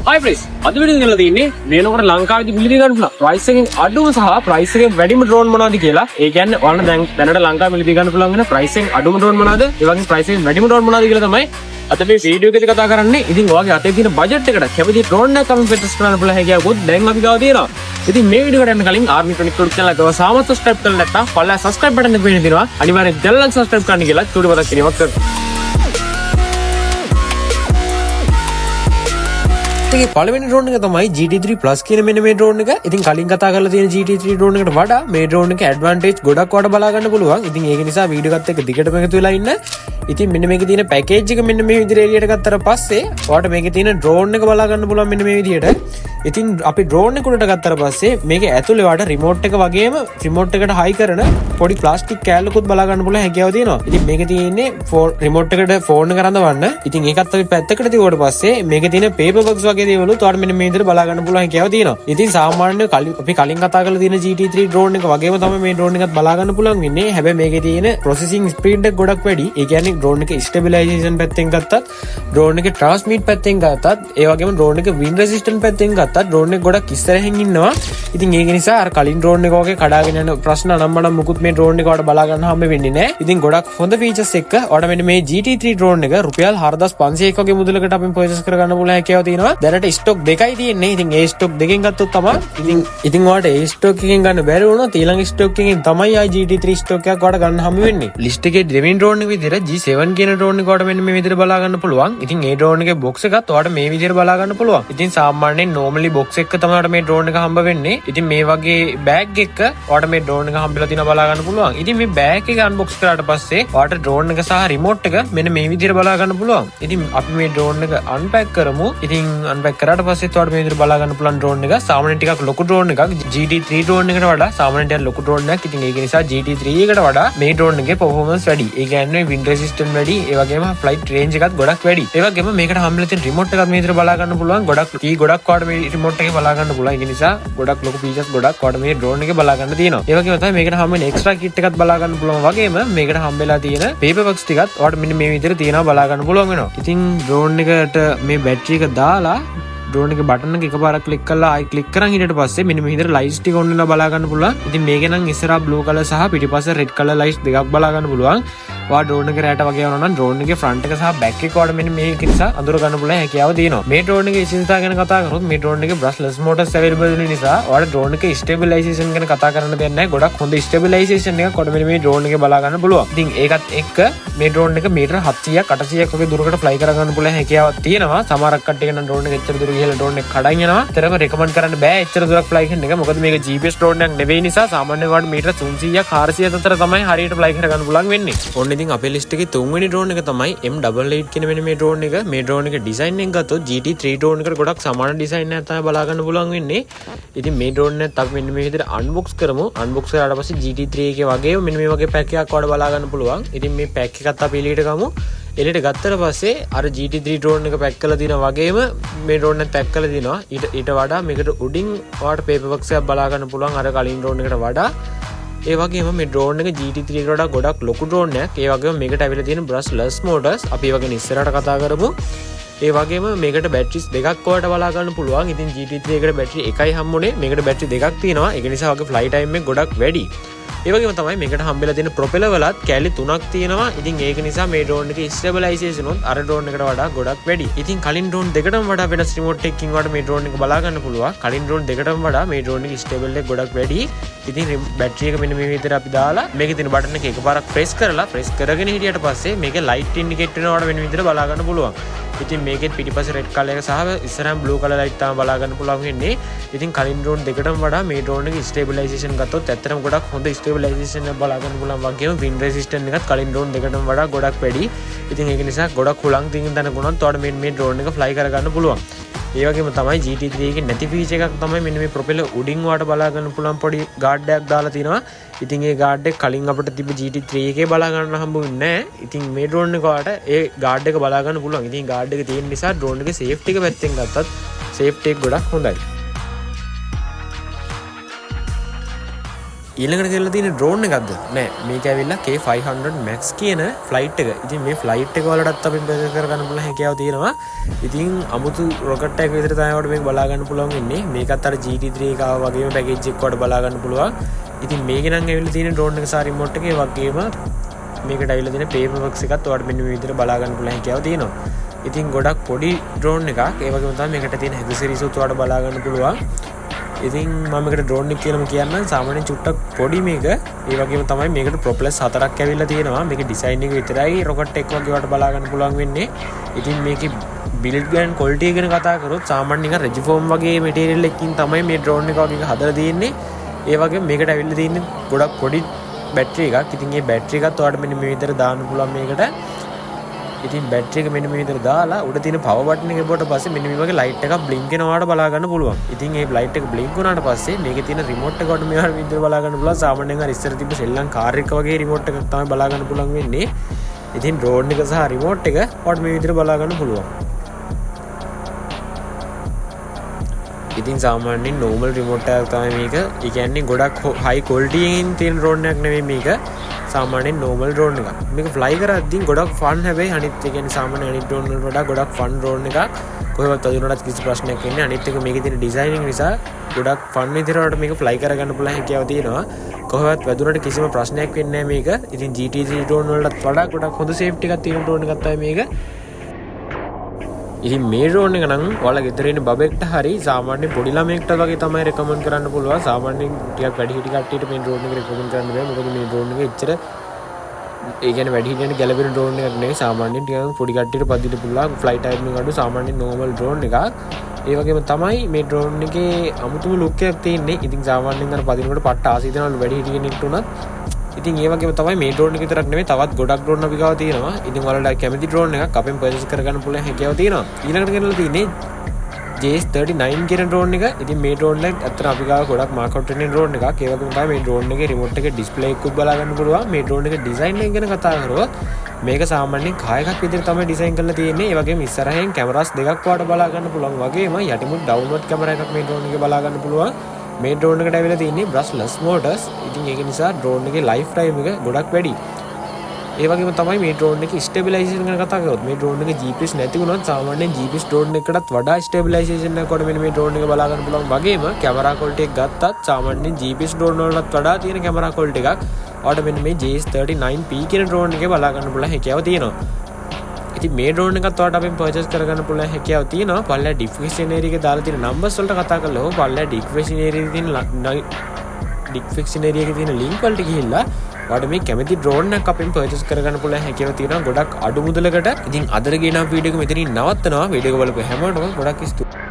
Hi friends, අද video එකේ තියෙන්නේ මේනකොට ලංකාවේදී මිලිටරි ගන්න පුළුවන් ප්‍රයිස් එකෙන් අඩුම සහ ප්‍රයිස් එකෙන් වැඩිම ඩ්‍රෝන් මොනවද කියලා. ඒ කියන්නේ ඔයාලා දැනට ලංකාවේ මිලිටරි ගන්න පුළුවන් වෙන ප්‍රයිස් එකෙන් අඩුම ඩ්‍රෝන් මොනවද? ඒ වගේම ප්‍රයිස් එකෙන් වැඩිම ඩ්‍රෝන් මොනවද කියලා තමයි අද මේ වීඩියෝ එකේදී කතා කරන්නේ. ඉතින් ඔයාගේ අතේ තියෙන බජට් එකට කැමති ඩ්‍රෝන් එකක් කමෙන්ට් පෙට්ස් කරන්න පුළුවන් හැකියාවකුත් දැන් අපි ගාව තියෙනවා. ඉතින් මේ වීඩියෝ එකට යන්න කලින් Army 24 channel එක සාමත් subscribe කරලා නැත්නම් පල්ලා subscribe button එක පේන දිනවා. අනිවාර්යෙන් bell එක subscribe කරන්න කියලා චූටි මතක් කිරීමක් කරනවා. පළවෙනි ඩ්‍රෝන් එක තමයි GT3 Plus කියන මෙන්න මේ ඩ්‍රෝන් එක. ඉතින් කලින් කතා කරලා තියෙන GT3 ඩ්‍රෝන් එකට වඩා මේ ඩ්‍රෝන් එකේ ඇඩ්වාන්ටේජ් ගොඩක් වඩා බලා ගන්න පුළුවන්. ඉතින් ඒක නිසා වීඩියෝ එකත් එක්ක දිගටම එකතු වෙලා ඉන්න. ඉතින් මෙන්න මේකේ තියෙන පැකේජ් එක මෙන්න මේ විදිහට එළියට ගත්තට පස්සේ ඔයාලට මේකේ තියෙන ඩ්‍රෝන් එක බලා ගන්න පුළුවන් මෙන්න මේ විදිහට. ඉතින් අපි ඩ්‍රෝන් එක උඩට ගත්තට පස්සේ මේකේ ඇතුලේ ඔයාලට රිමෝට් එක වගේම රිමෝට් එකට හයි කරන පොඩි ප්ලාස්ටික් කෑල්ලකුත් බලා ගන්න පුළුවන් හැකියාව තියෙනවා. ඉතින් මේකේ තියෙන්නේ රිමෝට් එකට ෆෝන් එක රඳවන්න. ඉතින් ඒකත් අපි පැත්තකට තියුවට පස්සේ මේකේ තියෙන පේපර් බොක්ස් වගේ දේවලුත් ඔයාලට මෙන්න මේ විදිහට බලා ගන්න පුළුවන් හැකියාව තියෙනවා. ඉතින් සාමාන්‍ය අපි කලින් කතා කරලා තියෙන GT3 ඩ්‍රෝන් එක වගේම තමයි මේ ඩ්‍රෝන් එකත් බලා ගන්න පුළුවන් වෙන්නේ. හැබැයි මේකේ තියෙන ප්‍රොසෙසිං ස්පීඩ් එක ගොඩක් වැඩි. ඒ කියන්නේ ඩ්‍රෝන් එක ස්ටෙබිලයිසේෂන් පැත්තෙන් ගත්තත්, ඩ්‍රෝන් එකේ ට්‍රාන්ස්මිට් පැත්තෙන් ගත්තත්, ඒ වගේම ඩ්‍රෝන් එක වින්ඩ් රෙසිස්ටන්ට් පැත්තෙන් ගත්තත් ඩ්‍රෝන් එක ගොඩක් ඉස්සරහින් ඉන්නවා. ඉතින් ඒක නිසා අර කලින් ඩ්‍රෝන් එක වගේ කඩාගෙන යන ප්‍රශ්න අනම්මනම් මුකුත් මේ ඩ්‍රෝන් එක වලට බලා ගන්න හම්බ වෙන්නේ නැහැ. ඉතින් ගොඩක් හොඳ ෆීචර්ස් එක්ක ඔයාලට මෙන්න මේ GT3 ඩ්‍රෝන් එක රුපියල් 4500ක් වගේ මුදලකට අපින් පර්චේස් කරගන්න පුළුවන් හැකියාව තියෙනවා. දැනට ස්ටොක් දෙකයි තියෙන්නේ. ඉතින් ඒ ස්ටොක් දෙකෙන් ගත්තොත් තමයි ඉතින් ඔයාලට ඒ ස්ටොක් එකෙන් ගන්න බැරි වුණොත් ඊළඟ ස්ටොක් එකෙන් තමයි ආයි GT3 ස්ටොක් එකක් ඔයාලට ගන්න හම්බ වෙන්නේ. ලිස්ට් එකේ දෙවෙනි ඩ්‍රෝන් එක විදිහට G7 කියන ඩ්‍රෝන් එක ඔයාලට මෙන්න මේ විදිහට බලා ගන්න පුළුවන්. ඉතින් ඒ ඩ්‍රෝන් එකේ බොක්ස් එකත් ඔයාලට මේ විදිහට බලා ගන්න පුළුවන්. ඉතින් සාමාන්‍යයෙන් normally බොක්ස් එක තමයි ඔයාලට මේ ඩ්‍රෝන් එක හම්බ වෙන්නේ. ඉතින් මේ වගේ බෑග් එක ඔයාලට මේ ඩ්‍රෝන් එක හම්බෙලා තියෙනවා බලා ගන්න පුළුවන්. ඉතින් මේ බෑග් එක අන්බොක්ස් කරාට පස්සේ ඔයාලට ඩ්‍රෝන් එක සහ රිමෝට් එක මෙන්න මේ විදිහට බලා ගන්න පුළුවන්. ඉතින් අපි මේ ඩ්‍රෝන් එක අන්පැක් කරමු. ඉතින් අන්පැක් කරාට පස්සේ ඔයාලට මේ විදිහට බලා ගන්න පුළුවන් ඩ්‍රෝන් එක. සාමාන්‍යයෙන් ටිකක් ලොකු ඩ්‍රෝන් එකක්. GT3 ඩ්‍රෝන් එකට වඩා සාමාන්‍යයෙන් ටිකක් ලොකු ඩ්‍රෝන් එකක්. ඉතින් ඒක නිසා GT3 එකට වඩා මේ ඩ්‍රෝන් එකේ performance වැඩි. ඒ කියන්නේ wind resistant වැඩි. ඒ වගේම flight range එකත් ගොඩක් වැඩි. ඒ වගේම මේකට හම්බෙලා තියෙන රිමෝට් එකත් මේ විදිහට බලා ගන්න පුළුවන්. ගොඩක් ඔයාලට මේ රිමෝට් එකේ බලා ගන්න පුළුවන්. ඒක නිසා ගොඩක් ලොකු features ගොඩක් ඔයාලට මේ ඩ්‍රෝන් එකේ බලා ගන්න තියෙනවා. ඒ වගේම තමයි මේකට හම්බෙන extra kit එකත් බලා ගන්න පුළුවන්. වගේම මේකට හම්බෙලා තියෙන paper box ටිකත් ඔයාලට මෙන්න මේ විදිහට තියෙනවා බලා ගන්න පුළුවන් වෙනවා. ඉතින් ඩ්‍රෝන් එකට මේ බැටරි එක දාලා ඩ්‍රෝන් එකේ බටන් එක එකපාරක් ක්ලික් කරලා ආයි ක්ලික් කරන් ඊට පස්සේ මෙන්න මේ විදිහට ලයිට්ස් ටික ඔන් වෙනවා බලා ගන්න පුළුවන්. ඉතින් මේකේ නම් ඉස්සරහා බ්ලූ කලර් සහ පිටිපස්සේ රෙඩ් කලර් ලයිට්ස් දෙකක් බලා ගන්න පුළුවන්. ඔයා ඩ්‍රෝන් එකේ රැට වගේ යනවා නම් ඩ්‍රෝන් එකේ ෆ්‍රන්ට් එක සහ බෑක් එක ඔයාලට මෙන්න මේක නිසා අඳුර ගන්න පුළුවන් හැකියාව තියෙනවා. මේ ඩ්‍රෝන් එකේ විශේෂතා ගැන කතා කරොත් මේ ඩ්‍රෝන් එකේ brushless motors available වෙන නිසා ඔයාලට ඩ්‍රෝන් එකේ stabilization ගැන කතා කරන්න දෙයක් නැහැ. ගොඩක් හොඳ stabilization එකක් ඔයාලට මෙන්න මේ ඩ්‍රෝන් එකේ බලා ගන්න පුළුවන්. ඉතින් ඒකත් එක්ක මේ ඩ්‍රෝන් එක මීටර 700ක් 800ක් වගේ දුරකට ෆ්ලයි කර ගන්න පුළුවන් හැකියාවක් තියෙනවා. සමහරක් කට්ටිය නම් ඩ්‍රෝන් එක එච්චර දුර ගිහලා ඩ්‍රෝන් එක කඩන් යනවා. ඒතරම රෙකමන්ඩ් කරන්න බෑ එච්චර දුරක් ෆ්ලයි කරන එක. මොකද මේක GPS ඩ්‍රෝන් එකක් නෙවෙයි නිසා සාමාන්‍යයෙන් වඩා මීටර 300ක් 400ක් අතර තමයි හරියට ෆ්ලයි කර ගන්න පුළුවන් වෙන්නේ. ඔන්න ඉතින් අපේ ලිස්ට් එකේ තුන්වෙනි ඩ්‍රෝන් එක තමයි M88 කියන මෙන්න මේ ඩ්‍රෝන් එක. මේ ඩ්‍රෝන් එක ඩිසයින් එක ගත්තොත් GT3 ඩ්‍රෝන් එකට ගොඩක් සමාන ඩිසයින් එකක් තමයි බලා ගන්න පුළුවන් වෙන්නේ. ඉතින් මේ ඩ්‍රෝන් එකත් අපි මෙන්න මේ විදිහට අන්බොක්ස් කරමු. අන්බොක්ස් කරාට පස්සේ GT3 එකේ වගේම මෙන්න මේ වගේ පැක් එකක් වඩ බලා ගන්න පුළුවන්. ඉතින් මේ පැක් එකත් අපි එළියට ගමු. එළියට ගත්තට පස්සේ අර GT3 ඩ්‍රෝන් එක පැක් කරලා දිනවා වගේම මේ ඩ්‍රෝන් එකත් පැක් කරලා දිනවා. ඊට වඩා මේකට උඩින් ඔයාලට පේපර් බොක්ස් එකක් බලා ගන්න පුළුවන් අර කලින් ඩ්‍රෝන් එකට වඩා. ඒ වගේම මේ ඩ්‍රෝන් එක GT3 එකට වඩා ගොඩක් ලොකු ඩ්‍රෝන් එකක්. ඒ වගේම මේකට ඇවිල්ලා තියෙන brushless motors අපි ඒ වගේ ඉස්සරහට කතා කරමු. ඒ වගේම මේකට බැටරිස් දෙකක් ඔයාලට බලා ගන්න පුළුවන්. ඉතින් GT3 එකට බැටරි එකයි හම්බුනේ. මේකට බැටරි දෙකක් තියෙනවා. ඒක නිසා වගේ ෆ්ලයි ටයිම් එක ගොඩක් වැඩි. ඒ වගේම තමයි මේකට හම්බෙලා තියෙන ප්‍රොපෙලර් වලත් කැලි 3ක් තියෙනවා. ඉතින් ඒක නිසා මේ ඩ්‍රෝන් එකේ ස්ටෙබිලයිසේෂන් උත් අර ඩ්‍රෝන් එකට වඩා ගොඩක් වැඩි. ඉතින් කලින් ඩ්‍රෝන් දෙකටම වඩා වෙනස් රිමෝට් එකකින් වඩා මේ ඩ්‍රෝන් එක බලා ගන්න පුළුවන්. කලින් ඩ්‍රෝන් දෙකටම වඩා මේ ඩ්‍රෝන් එකේ ස්ටේබල් එක ගොඩක් වැඩි. ඉතින් බැටරි එක මෙන්න මේ විදිහට අපි දාලා මේකේ තියෙන බටන් එක එකපාරක් ප්‍රෙස් කරගෙන හිටියට පස්සේ මේකේ ලයිට් ඉන්ඩිකේට් වෙනවට මෙන්න විදිහට බලා ගන්න පුළුවන්. ඉතින් මේකෙත් පිටිපස්සේ රෙඩ් කලර් එක සහ ඉස්සරහම බ්ලූ කලර් ලයිට් තමයි බලා ගන්න පුළුවන් වෙන්නේ. ඉතින් කලින් ඩ්‍රෝන් දෙකටම වඩා මේ ඩ්‍රෝන් එකේ ස්ටේබිලයිසේෂන් ගත්තොත් ඇත්තටම ගොඩක් හොඳ ස්ටේබිලයිසේෂන් එක බලා ගන්න පුළුවන්. වගේම වින්ඩ් රෙසිස්ටන්ට් එකත් කලින් ඩ්‍රෝන් දෙකටම වඩා ගොඩක් වැඩි. ඉතින් ඒක නිසා ගොඩක් හුලං තින් දන ගුණත් ඔයාලට මේ ඩ්‍රෝන් එක ෆ්ලයි කර ගන්න පුළුවන්. ඒ වගේම තමයි GT3 එකේ නැති ෆීචර් එකක් තමයි මෙන්න මේ ප්‍රොපෙලර් උඩින් ඔයාලට බලා ගන්න පුළුවන් පොඩි ගාඩ් එකක් දාලා තිනවා. ඉතින් ඒ ගාඩ් එක කලින් අපිට තිබ්බ GT3 එකේ බලා ගන්න හම්බුනේ නැහැ. ඉතින් මේ ඩ්‍රෝන් එක ඔයාලට ඒ ගාඩ් එක බලා ගන්න පුළුවන්. ඉතින් ගාඩ් එක තියෙන නිසා ඩ්‍රෝන් එකේ සේෆ්ටි එක පැත්තෙන් ගත්තත් සේෆ්ටි එක ගොඩක් හොඳයි. ඊළඟට කියලා තියෙන ඩ්‍රෝන් එකක්ද නෑ මේක ඇවිල්ලා K500 Max කියන ෆ්ලයිට් එක. ඉතින් මේ ෆ්ලයිට් එක වලටත් අපි පර්චේස් කරගන්න පුළුවන් හැකියාව තියෙනවා. ඉතින් අමුතු රොකට් එකක් විතර තමයි ඔයාලට මේක බලා ගන්න පුළුවන් වෙන්නේ. මේකත් අර GT3 එක වගේම පැකේජ් එකක් වලට බලා ගන්න පුළුවන්. ඉතින් මේක නම් ඇවිල්ලා තියෙන ඩ්‍රෝන් එක සහ රිමෝට් එක ඒ වගේම මේකට ඇවිල්ලා තියෙන පේපර් බොක්ස් එකත් ඔයාලට මෙන්න මේ විදිහට බලා ගන්න පුළුවන් හැකියාව තියෙනවා. ඉතින් ගොඩක් පොඩි ඩ්‍රෝන් එකක්. ඒ වගේම තමයි මේකට තියෙන ඇක්සසරිස් උත් ඔයාලට බලා ගන්න පුළුවන්. ඉතින් මම මේකට ඩ්‍රෝන් එක කියලාම කියන්නම් සාමාන්‍යයෙන් චුට්ටක් පොඩි මේක. ඒ වගේම තමයි මේකට ප්‍රොපෙලර්ස් 4ක් ඇවිල්ලා තියෙනවා. මේකේ ඩිසයින් එක විතරයි රොකට් එක වගේ වට බලා ගන්න පුළුවන් වෙන්නේ. ඉතින් මේකේ බිල්ඩ් ගෑන් ක්වොලිටි ගැන කතා කරොත් සාමාන්‍යයෙන් රෙජිෆෝම් වගේ මැටීරියල් එකකින් තමයි මේ ඩ්‍රෝන් එක වගේ හදලා තියෙන්නේ. ඒ වගේම මේකට ඇවිල්ලා තියෙන්නේ ගොඩක් පොඩි බැටරි එකක්. ඉතින් මේ බැටරි එකත් ඔයාලට මෙන්න මේ විදිහට දාන්න පුළුවන් මේකට. ඉතින් බැටරි එක මෙන්න මේ විදිහට දාලා උඩ තියෙන පවර් බටන් එක එපුවට පස්සේ මෙන්න මේ වගේ ලයිට් එකක් බ්ලින්ක් වෙනවාට බලා ගන්න පුළුවන්. ඉතින් මේ ලයිට් එක බ්ලින්ක් වුණාට පස්සේ මේකේ තියෙන රිමෝට් එක උඩ මෙහාට විදිහට බලා ගන්න පුළුවන්. සාමාන්‍යයෙන් අර ඉස්සර තිබ්බ සෙල්ලම් කාර් එක වගේ රිමෝට් එකක් තමයි බලා ගන්න පුළුවන් වෙන්නේ. ඉතින් ඩ්‍රෝන් එක සහ රිමෝට් එක ඔයාලට මේ විදිහට බලා ගන්න පුළුවන්. ඉතින් සාමාන්‍යයෙන් normal remote එකක් තමයි මේක. ඒ කියන්නේ ගොඩක් high quality එකකින් තියෙන drone එකක් නෙවෙයි මේක. සාමාන්‍යයෙන් normal drone එකක්. මේක fly කරද්දී ගොඩක් fun හැබැයි අනිත් ඒ කියන්නේ සාමාන්‍ය අනිත් drone වලට වඩා ගොඩක් fun drone එකක්. කොහෙවත් අදිනවටත් කිසි ප්‍රශ්නයක් වෙන්නේ. අනිත් එක මේකේ තියෙන designing නිසා ගොඩක් fun විදිහට මේක fly කරගන්න පුළුවන් හැකියාව තියෙනවා. කොහෙවත් වැදුනට කිසිම ප්‍රශ්නයක් වෙන්නේ නැහැ මේක. ඉතින් GT3 drone වලටත් වඩා ගොඩක් හොඳ safety එකක් තියෙන drone එකක් තමයි මේක. ඉතින් මේ ඩ්‍රෝන් එක නම් ඔයාලා ගෙදර ඉන්න බබෙක්ට හරි සාමාන්‍ය පොඩි ළමයෙක්ට වගේ තමයි රෙකමන්ඩ් කරන්න පුළුවන්. සාමාන්‍යයෙන් ටිකක් වැඩි හිටි කට්ටියට මේ ඩ්‍රෝන් එක රෙකමන්ඩ් කරන්න බෑ. මොකද මේ ඩ්‍රෝන් එක එච්චර ඒ කියන්නේ වැඩි හිටියන්ට ගැලපෙන ඩ්‍රෝන් එකක් නෙවෙයි. සාමාන්‍යයෙන් ටිකක් පොඩි කට්ටියට පදින්න පුළුවන් ෆ්ලයිට් ටයිම් එක අඩු සාමාන්‍ය normal ඩ්‍රෝන් එකක්. ඒ වගේම තමයි මේ ඩ්‍රෝන් එකේ අමුතුම ලුක් එකක් තියෙන්නේ. ඉතින් සාමාන්‍යයෙන් අර පදිනකොට පට්ට ආසී දෙනවලු වැඩි හිටි කෙනෙක්ට උනත්. ඉතින් ඒ වගේම තමයි මේ ඩ්‍රෝන් එක විතරක් නෙවෙයි තවත් ගොඩක් ඩ්‍රෝන් අපි ගාව තියෙනවා. ඉතින් ඔයාලට කැමති ඩ්‍රෝන් එකක් අපෙන් පර්චේස් කරගන්න පුළුවන් හැකියාව තියෙනවා. ඊළඟට ගෙනල්ලා තියෙන්නේ JS39 කියන ඩ්‍රෝන් එක. ඉතින් මේ ඩ්‍රෝන් එක අතන අපි ගාව ගොඩක් මාකවුට් වෙන ඩ්‍රෝන් එකක්. ඒ වගේම තමයි මේ ඩ්‍රෝන් එකේ රිමෝට් එකේ ඩිස්ප්ලේ එකකුත් බලා ගන්න පුළුවන්. මේ ඩ්‍රෝන් එකේ ඩිසයින් එක ගැන කතා කරොත් මේක සාමාන්‍යයෙන් කායකක් විදිහට තමයි ඩිසයින් කරලා තියෙන්නේ. ඒ වගේම ඉස්සරහින් කැමරාස් දෙකක් වාට බලා ගන්න පුළුවන් වගේම යටිමුත් ඩවුන්ලෝඩ් කැමරා එකක් මේ ඩ්‍රෝන් එකේ බලා ගන්න පුළුවන්. මේ ඩ්‍රෝන් එකට ඇවිල්ලා තියෙන්නේ brushless motors. ඉතින් ඒක නිසා ඩ්‍රෝන් එකේ ලයිෆ් ටයිම් එක ගොඩක් වැඩි. ඒ වගේම තමයි මේ ඩ්‍රෝන් එකේ ස්ටේබිලයිසේෂන් ගැන කතා කරොත් මේ ඩ්‍රෝන් එකේ GPS නැති වුණොත් සාමාන්‍යයෙන් GPS ඩ්‍රෝන් එකකටත් වඩා ස්ටේබිලයිසේෂන් එකක් කොට මෙන්න මේ ඩ්‍රෝන් එක බලා ගන්න පුළුවන්. වගේම කැමරා ක්වොලිටි එක ගත්තත් සාමාන්‍යයෙන් GPS ඩ්‍රෝන් වලටත් වඩා තියෙන කැමරා ක්වොලිටි එකක් ඔයාලට මෙන්න මේ JS39P කියන ඩ්‍රෝන් එකේ බලා ගන්න පුළුවන් හැකියාව තියෙනවා. ඉතින් මේ ඩ්‍රෝන් එකත් ඔයාලට අපෙන් පර්චේස් කරගන්න පුළුවන් හැකියාව තියෙනවා. පල්ලා ඩිස්ක්‍රිප්ෂන් එකේ දාලා තියෙන නම්බර්ස් වලට කතා කරලා පල්ලා ඩිස්ක්‍රිප්ෂන් එකේ තියෙන ලින්ක් වලට ගිහිල්ලා ඔයාලට මේ කැමති ඩ්‍රෝන් එකක් අපෙන් පර්චේස් කරගන්න පුළුවන් හැකියාව තියෙනවා ගොඩක් අඩු මුදලකට. ඉතින් අදට ගෙන වීඩියෝ එක මෙතනින් නවත්තනවා. වීඩියෝ එක බලපු හැමෝටම ගොඩක් ස්තුතියි.